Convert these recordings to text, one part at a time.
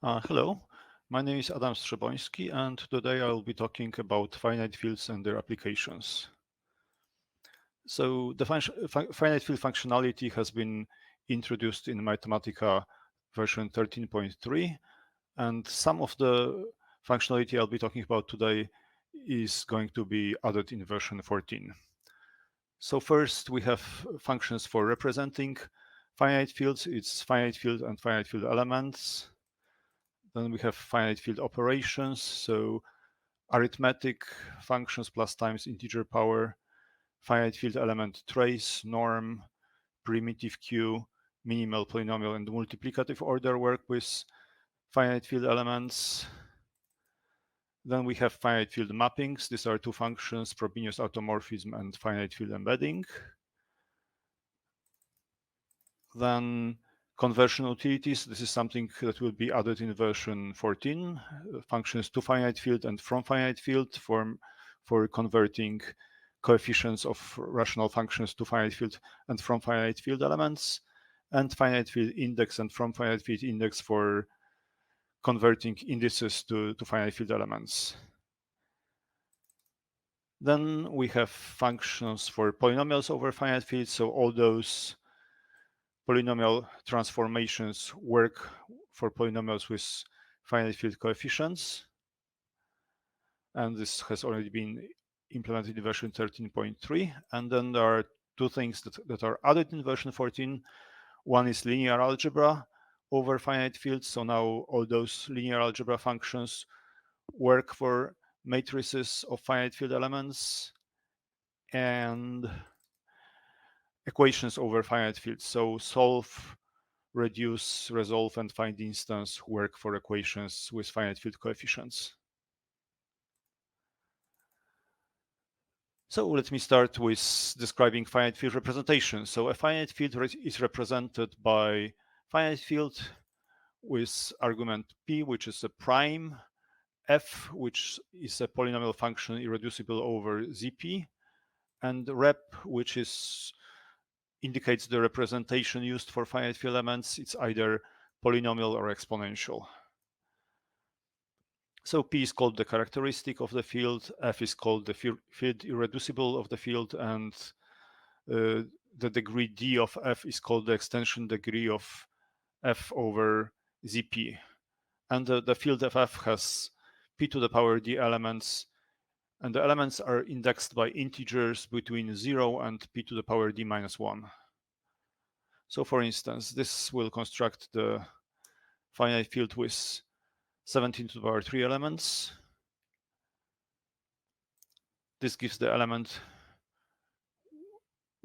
Hello, my name is Adam Strzeboński, and today I will be talking about finite fields and their applications. So the finite field functionality has been introduced in Mathematica version 13.3, and some of the functionality I'll be talking about today is going to be added in version 14. So first we have functions for representing finite fields. It's finite field and finite field elements. Then we have finite field operations, so arithmetic functions plus times integer power, finite field element trace, norm, primitive q, minimal, polynomial, and multiplicative order work with finite field elements. Then we have finite field mappings. These are two functions, Frobenius automorphism and finite field embedding. Then conversion utilities. This is something that will be added in version 14. Functions to finite field and from finite field for converting coefficients of rational functions to finite field and from finite field elements, and finite field index and from finite field index for converting indices to finite field elements. Then we have functions for polynomials over finite fields, so all those polynomial transformations work for polynomials with finite field coefficients. And this has already been implemented in version 13.3. And then there are two things that are added in version 14. One is linear algebra over finite fields. So now all those linear algebra functions work for matrices of finite field elements, and equations over finite fields. So solve, reduce, resolve, and find instance work for equations with finite field coefficients. So let me start with describing finite field representation. So a finite field is represented by finite field with argument p, which is a prime, f, which is a polynomial function irreducible over zp, and rep, which indicates the representation used for finite field elements. It's either polynomial or exponential. So P is called the characteristic of the field, F is called the field irreducible of the field, and the degree D of F is called the extension degree of F over ZP. And the field of F has P to the power D elements, and the elements are indexed by integers between 0 and P to the power D minus 1. So for instance, this will construct the finite field with 17 to the power 3 elements. This gives the element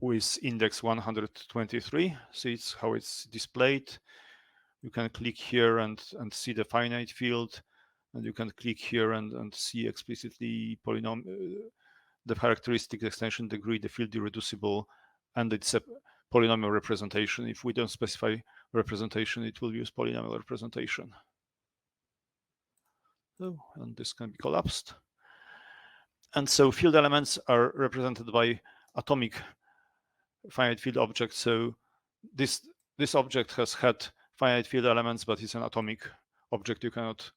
with index 123. See it's how it's displayed. You can click here and see the finite field, and you can click here and see explicitly the characteristic extension degree, the field irreducible, and it's a polynomial representation. If we don't specify representation, it will use polynomial representation. So, and this can be collapsed. And so field elements are represented by atomic finite field objects. So this object has had finite field elements, but it's an atomic object. You cannot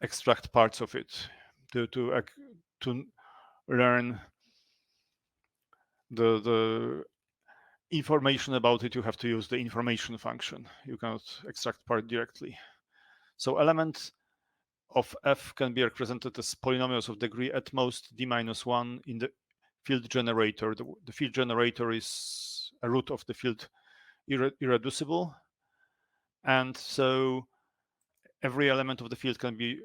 extract parts of it. To learn the information about it, you have to use the information function. You cannot extract part directly. So element of F can be represented as polynomials of degree at most d minus 1 in the field generator. The field generator is a root of the field irreducible, and so every element of the field can be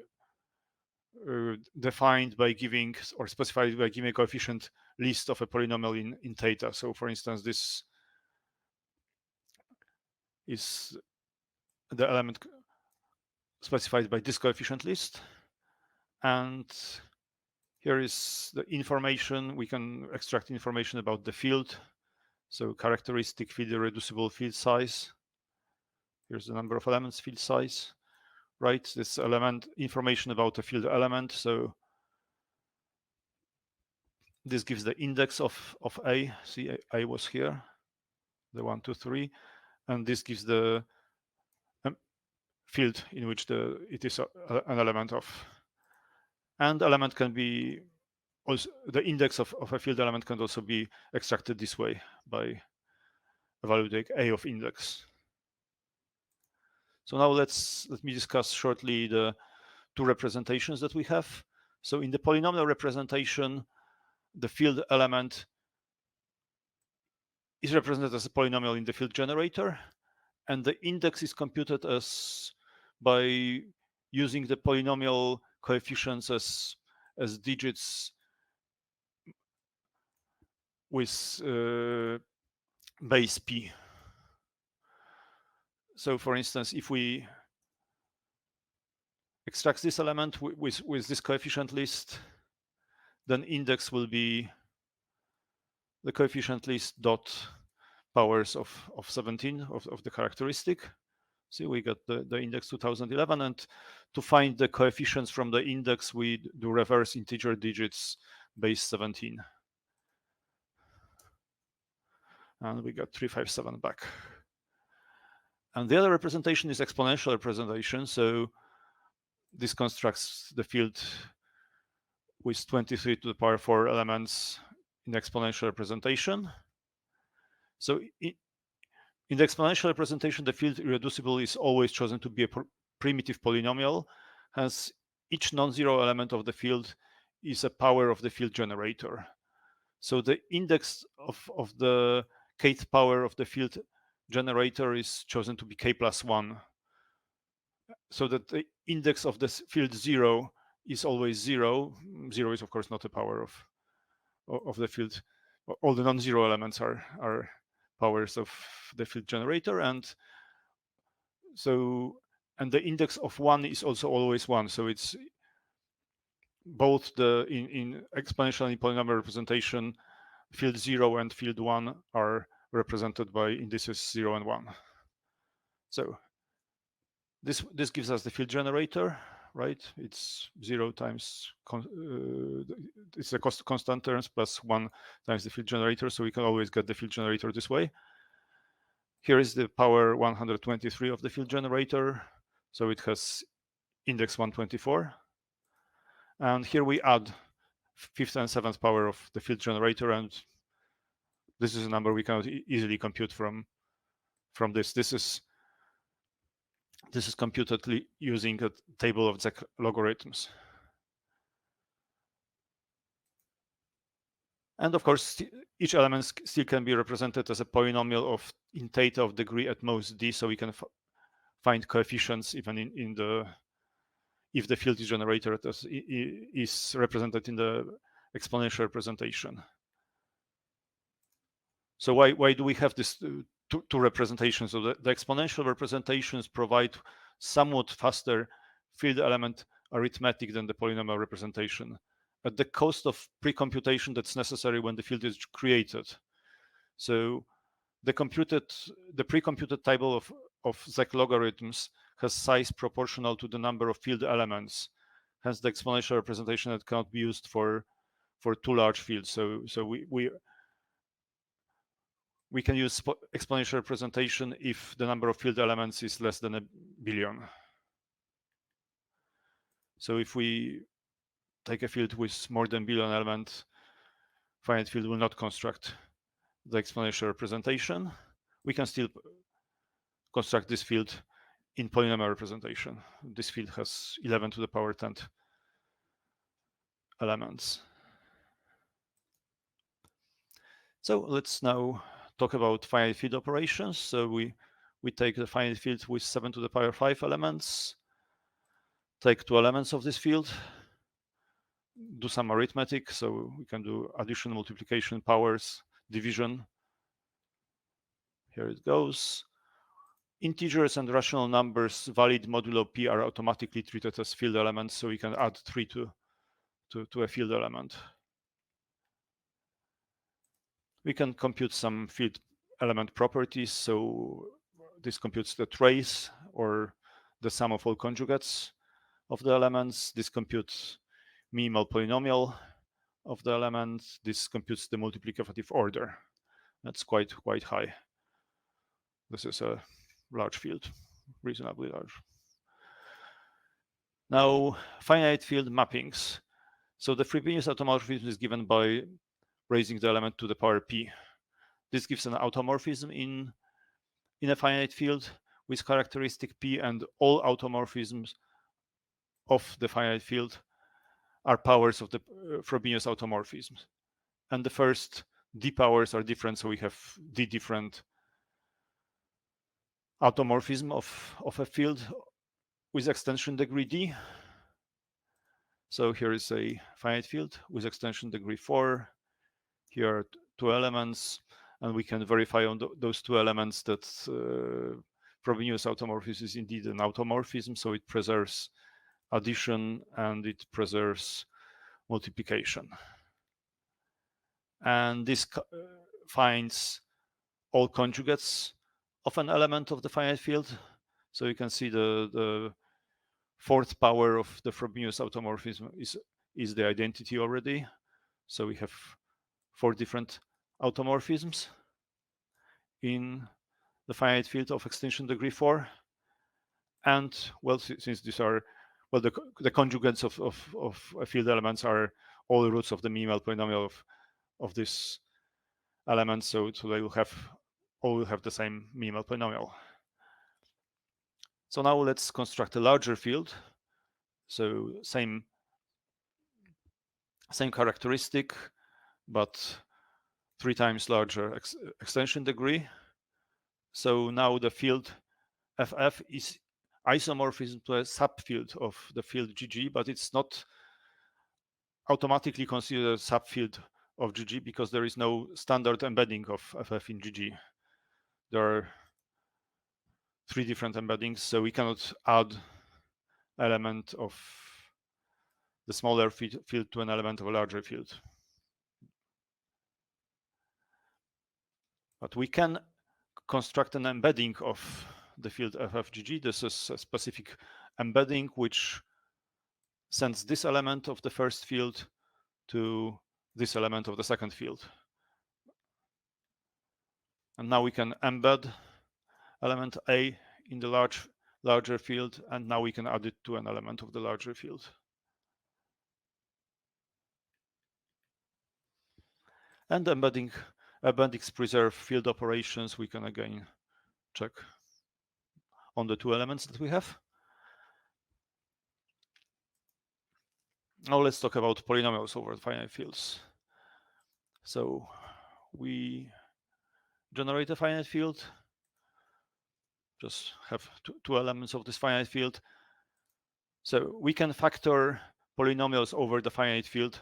defined by giving or specified by giving a coefficient list of a polynomial in theta. So for instance, this is the element specified by this coefficient list, and here is the information. We can extract information about the field. So characteristic field irreducible field size. Here's the number of elements, field size, right? This element information about the field element. So this gives the index of A. See, A was here, the 1, 2, 3, and this gives the field in which it is an element of. And element can be also, the index of a field element can also be extracted this way by evaluating a of index. So now let me discuss shortly the two representations that we have. So in the polynomial representation, the field element is represented as a polynomial in the field generator, and the index is computed as by using the polynomial coefficients as digits with base p. So for instance, if we extract this element with this coefficient list, then index will be the coefficient list dot powers of 17 of the characteristic. See, we got the index 2011, and to find the coefficients from the index, we do reverse integer digits base 17. And we got 357 back. And the other representation is exponential representation. So this constructs the field with 23 to the power 4 elements in exponential representation. So in the exponential representation, the field irreducible is always chosen to be a primitive polynomial. Hence, each non-zero element of the field is a power of the field generator. So the index of the kth power of the field generator is chosen to be k plus 1. So that the index of the field 0 is always 0. 0 is, of course, not a power of the field. All the non-zero elements are powers of the field generator, and the index of 1 is also always 1. So it's both in exponential and polynomial representation, field 0 and field 1 are represented by indices 0 and 1. So this gives us the field generator, right? It's 0 times it's the constant terms plus 1 times the field generator, so we can always get the field generator this way. Here is the power 123 of the field generator, so it has index 124. And here we add 5th and 7th power of the field generator, and this is a number we cannot easily compute from this. This is computed using a table of Zec logarithms. And of course, each element still can be represented as a polynomial of in theta of degree at most d, so we can find coefficients even in the if the field is generated is represented in the exponential representation. So why do we have this two representations? So the exponential representations provide somewhat faster field element arithmetic than the polynomial representation, at the cost of pre-computation that's necessary when the field is created. So the pre-computed table of Zec logarithms has size proportional to the number of field elements. Hence, the exponential representation that cannot be used for too large fields. So we can use exponential representation if the number of field elements is less than 1 billion. So if we take a field with more than 1 billion elements, finite field will not construct the exponential representation. We can still construct this field in polynomial representation. This field has 11 to the power 10th elements. So let's now talk about finite field operations. So we take the finite field with 7 to the power 5 elements, take 2 elements of this field, do some arithmetic. So we can do addition, multiplication, powers, division. Here it goes. Integers and rational numbers valid modulo p are automatically treated as field elements, so we can add 3 to a field element. We can compute some field element properties. So this computes the trace or the sum of all conjugates of the elements. This computes minimal polynomial of the elements. This computes the multiplicative order. That's quite high. This is a large field, reasonably large. Now, finite field mappings. So the Frobenius automorphism is given by raising the element to the power p. This gives an automorphism in a finite field with characteristic p, and all automorphisms of the finite field are powers of the Frobenius automorphisms. And the first d powers are different, so we have d different automorphism of a field with extension degree d. So here is a finite field with extension degree 4. Here are two elements, and we can verify on those two elements that Frobenius automorphism is indeed an automorphism, so it preserves addition and it preserves multiplication. And this finds all conjugates of an element of the finite field. So you can see the fourth power of the Frobenius automorphism is the identity already. So we have 4 different automorphisms in the finite field of extension degree 4. And well, since these are, well, the conjugates of field elements are all roots of the minimal polynomial of this element, so they will all have the same minimal polynomial. So now let's construct a larger field. So same characteristic, but 3 times larger extension degree. So now the field FF is isomorphism to a subfield of the field GG, but it's not automatically considered a subfield of GG because there is no standard embedding of FF in GG. There are 3 different embeddings, so we cannot add element of the smaller field to an element of a larger field. But we can construct an embedding of the field FFGG. This is a specific embedding which sends this element of the first field to this element of the second field. And now we can embed element A in the larger field, and now we can add it to an element of the larger field. And embeddings preserve field operations. We can again check on the 2 elements that we have. Now let's talk about polynomials over finite fields. So we generate a finite field, just have 2 elements of this finite field. So we can factor polynomials over the finite field.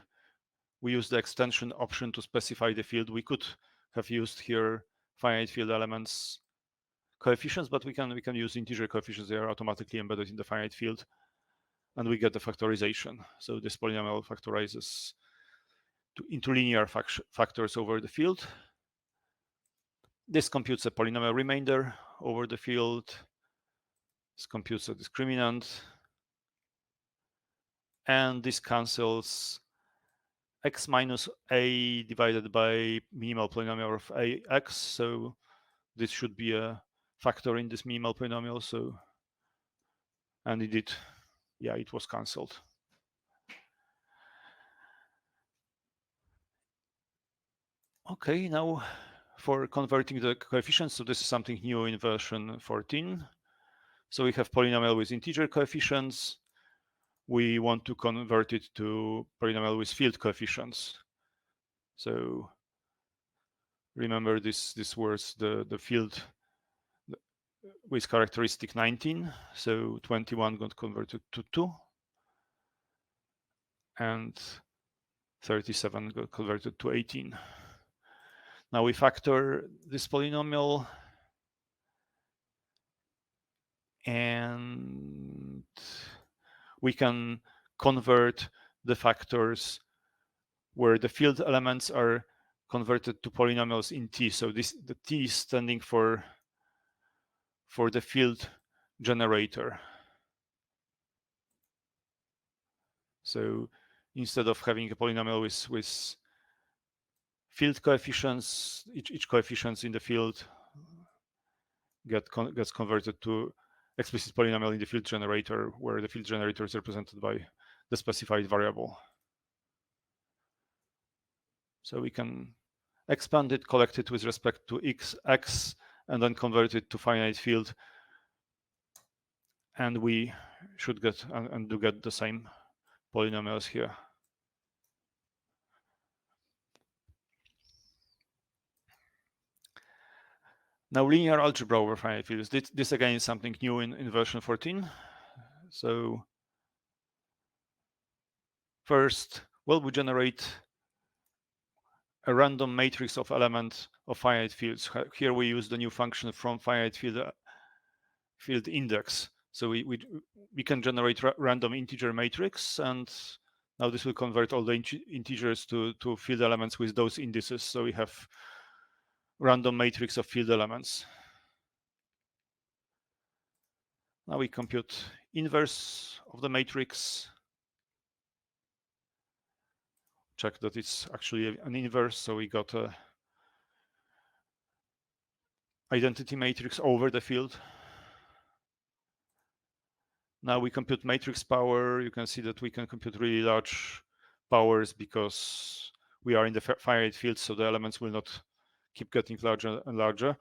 We use the extension option to specify the field. We could have used here finite field elements coefficients, but we can use integer coefficients. They are automatically embedded in the finite field, and we get the factorization. So this polynomial factorizes into linear factors over the field. This computes a polynomial remainder over the field. This computes a discriminant. And this cancels x minus a divided by minimal polynomial of ax. So this should be a factor in this minimal polynomial. So, and it did, yeah, it was cancelled. Okay, now for converting the coefficients. So this is something new in version 14. So we have polynomial with integer coefficients. We want to convert it to polynomial with field coefficients. So remember this was the field with characteristic 19. So 21 got converted to 2. And 37 got converted to 18. Now we factor this polynomial, and we can convert the factors where the field elements are converted to polynomials in T. So the T is standing for the field generator. So instead of having a polynomial with field coefficients, each coefficient in the field gets converted to explicit polynomial in the field generator, where the field generator is represented by the specified variable. So we can expand it, collect it with respect to x, and then convert it to finite field, and we should get and do get the same polynomials here. Now, linear algebra over finite fields. This again is something new in version 14. So first, well, we generate a random matrix of elements of finite fields. Here we use the new function from finite field index. So we can generate random integer matrix, and now this will convert all the integers to field elements with those indices. So we have random matrix of field elements. Now we compute inverse of the matrix. Check that it's actually an inverse. So we got a identity matrix over the field. Now we compute matrix power. You can see that we can compute really large powers because we are in the finite field, so the elements will not keep getting larger and larger.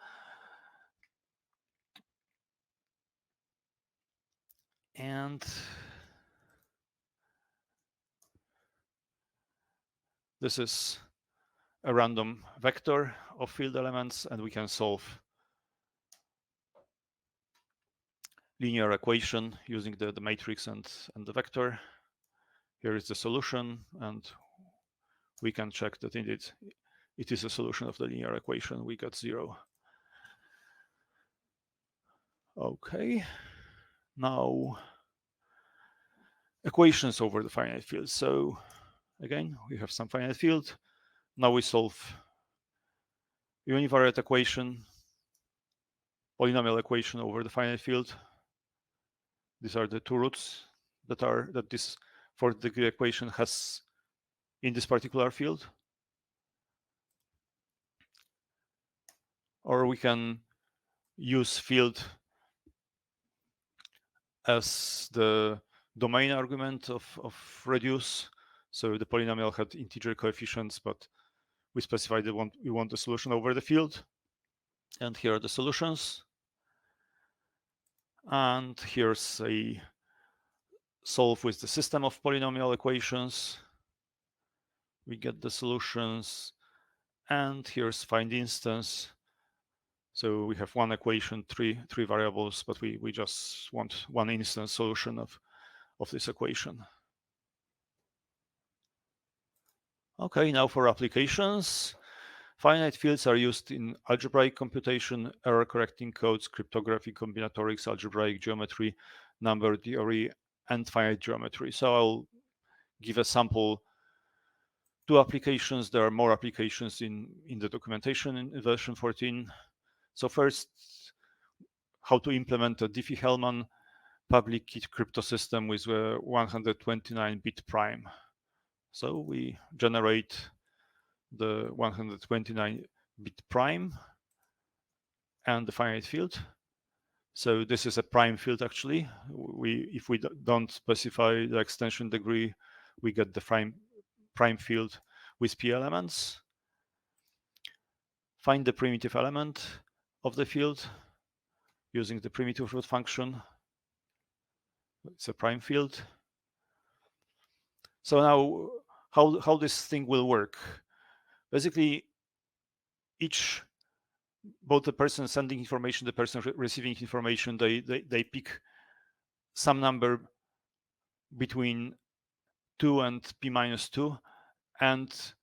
And this is a random vector of field elements, and we can solve linear equation using the matrix and the vector. Here is the solution, and we can check that indeed it is a solution of the linear equation. We got 0. Okay, now equations over the finite field. So again, we have some finite field. Now we solve univariate equation, polynomial equation over the finite field. These are the two roots that this fourth degree equation has in this particular field. Or we can use field as the domain argument of reduce. So the polynomial had integer coefficients, but we specified that we want the solution over the field. And here are the solutions. And here's a solve with the system of polynomial equations. We get the solutions. And here's find instance. So we have one equation, three variables, but we just want one instance solution of this equation. Okay, now for applications. Finite fields are used in algebraic computation, error correcting codes, cryptography, combinatorics, algebraic geometry, number theory, and finite geometry. So I'll give a sample to applications. There are more applications in the documentation in version 14. So first, how to implement a Diffie-Hellman public key crypto system with a 129-bit prime. So we generate the 129-bit prime and the finite field. So this is a prime field actually. If we don't specify the extension degree, we get the prime field with p elements. Find the primitive element of the field using the primitive root function. It's a prime field. So now how this thing will work? Basically, both the person sending information, the person receiving information, they pick some number between 2 and p minus 2, and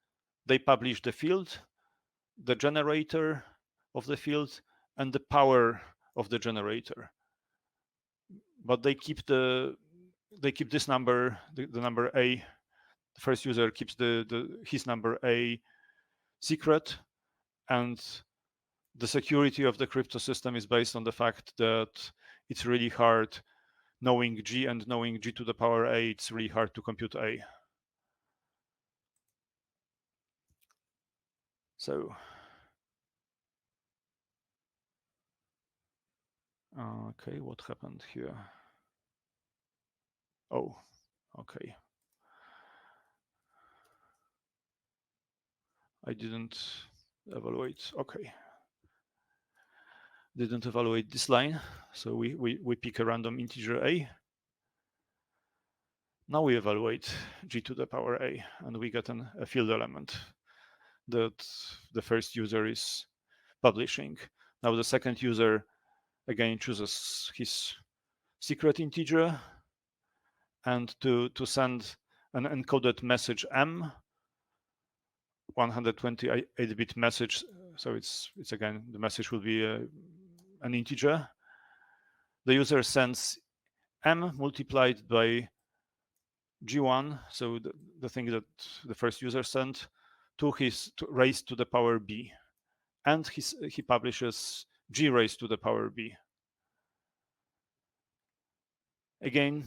they publish the field, the generator of the field, and the power of the generator. But they keep this number, the number a. The first user keeps his number a secret, and the security of the crypto system is based on the fact that it's really hard knowing G and knowing G to the power A, it's really hard to compute A. So Okay, what happened here? Oh, okay. I didn't evaluate. Okay. Didn't evaluate this line. So we pick a random integer a. Now we evaluate g to the power a, and we get a field element that the first user is publishing. Now the second user again chooses his secret integer, and to send an encoded message m, 128-bit message. So it's again, the message will be an integer. The user sends m multiplied by g1, so the thing that the first user sent, raised to the power b, and he publishes g raised to the power b. Again,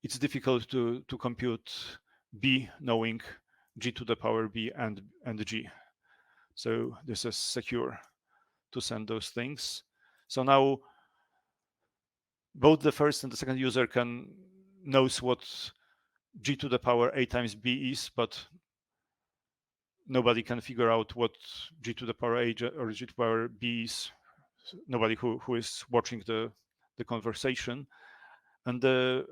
it's difficult to compute b knowing g to the power b and g. So this is secure to send those things. So now both the first and the second user knows what g to the power a times b is, but nobody can figure out what g to the power a or g to the power b is. Nobody who is watching the conversation. And the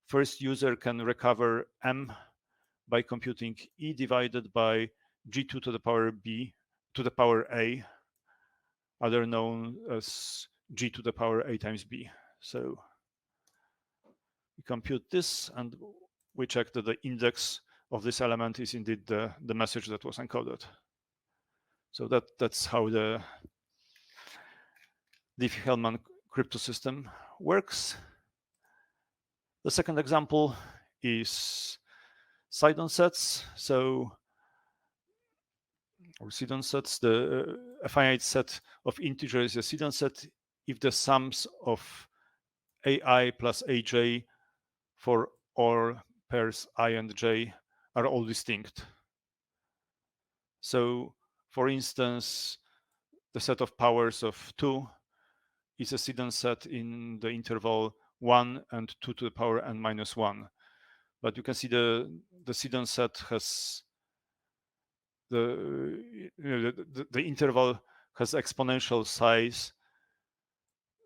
first user can recover m by computing e divided by g2 to the power b to the power a, other known as g to the power a times b. So we compute this, and we check that the index of this element is indeed the message that was encoded. So that's how the Diffie-Hellman cryptosystem works. The second example is Sidon sets. So, or Sidon sets, a finite set of integers is a Sidon set if the sums of ai plus aj for all pairs I and j are all distinct. So, for instance, the set of powers of 2 is a Sidon set in the interval 1 and 2 to the power n minus 1. But you can see the Sidon set has the interval has exponential size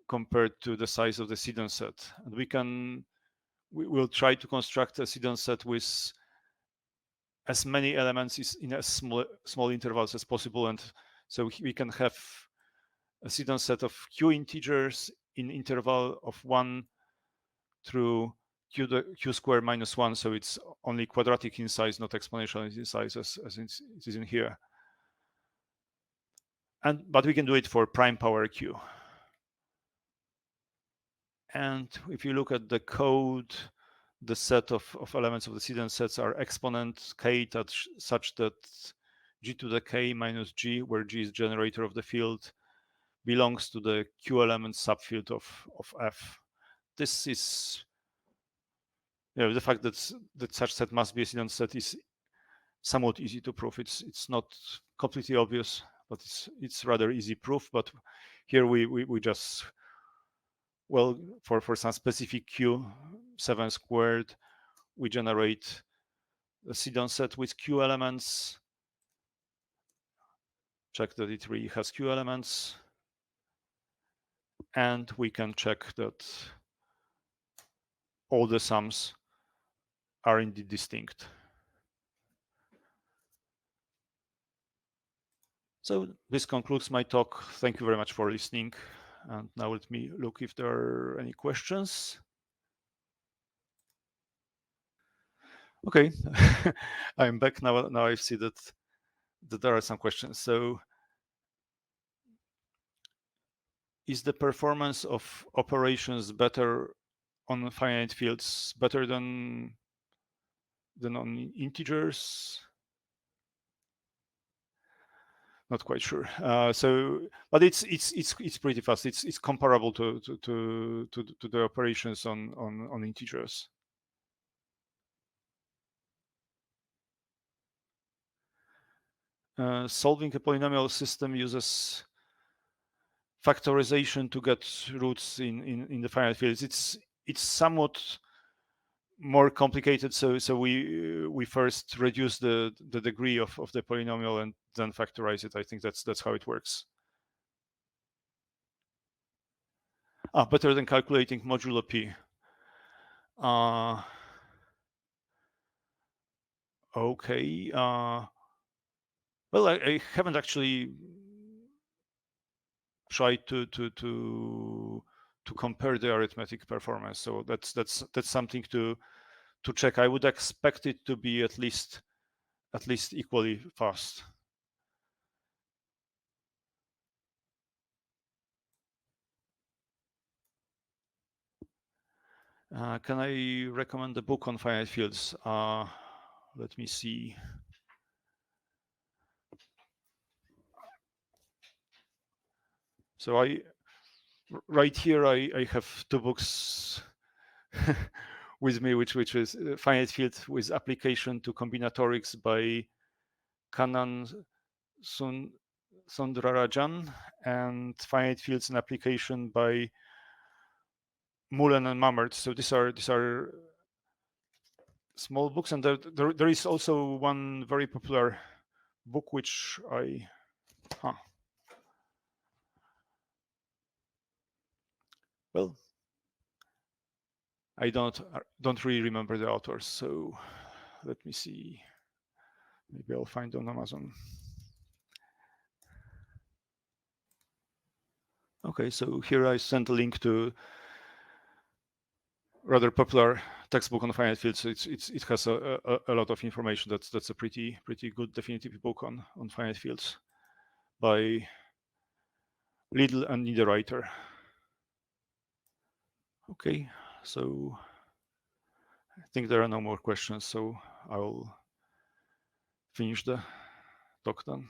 compared to the size of the Sidon set. And we will try to construct a Sidon set with as many elements in as small intervals as possible. And so we can have a Sidon set of q integers in interval of 1 through q squared minus 1. So it's only quadratic in size, not exponential in size as it is in here. But we can do it for prime power q. And if you look at the code, the set of elements of the Sidon sets are exponent k such that g to the k minus g, where g is generator of the field, belongs to the q element subfield of f. This is, the fact that such set must be a Sidon set is somewhat easy to prove. It's not completely obvious, but it's rather easy proof. But here we just, well, for some specific q, 7 squared, we generate a Sidon set with q elements, check that it really has q elements, and we can check that all the sums are indeed distinct. So this concludes my talk. Thank you very much for listening. And now let me look if there are any questions. Okay, I'm back now. Now I see that there are some questions. So, is the performance of operations better on finite fields, better than on integers? Not quite sure. But it's pretty fast. It's comparable to the operations on integers. Solving a polynomial system uses factorization to get roots in the finite fields. It's somewhat more complicated. So we first reduce the degree of the polynomial and then factorize it. I think that's how it works. Better than calculating modulo p. Okay. Well, I haven't actually tried to compare the arithmetic performance, so that's something to check. I would expect it to be at least equally fast. Can I recommend a book on finite fields? Let me see. So right here I have two books with me, which is Finite Field with Application to Combinatorics by Kannan Sundararajan and Finite Fields and Application by Mullen and Mammert. So these are small books, and there is also one very popular book which well, I don't really remember the authors, so let me see. Maybe I'll find on Amazon. Okay, so here I sent a link to rather popular textbook on finite fields. So it has a lot of information. That's a pretty good definitive book on finite fields by Lidl and Niederreiter. Okay, so I think there are no more questions, so I'll finish the talk then.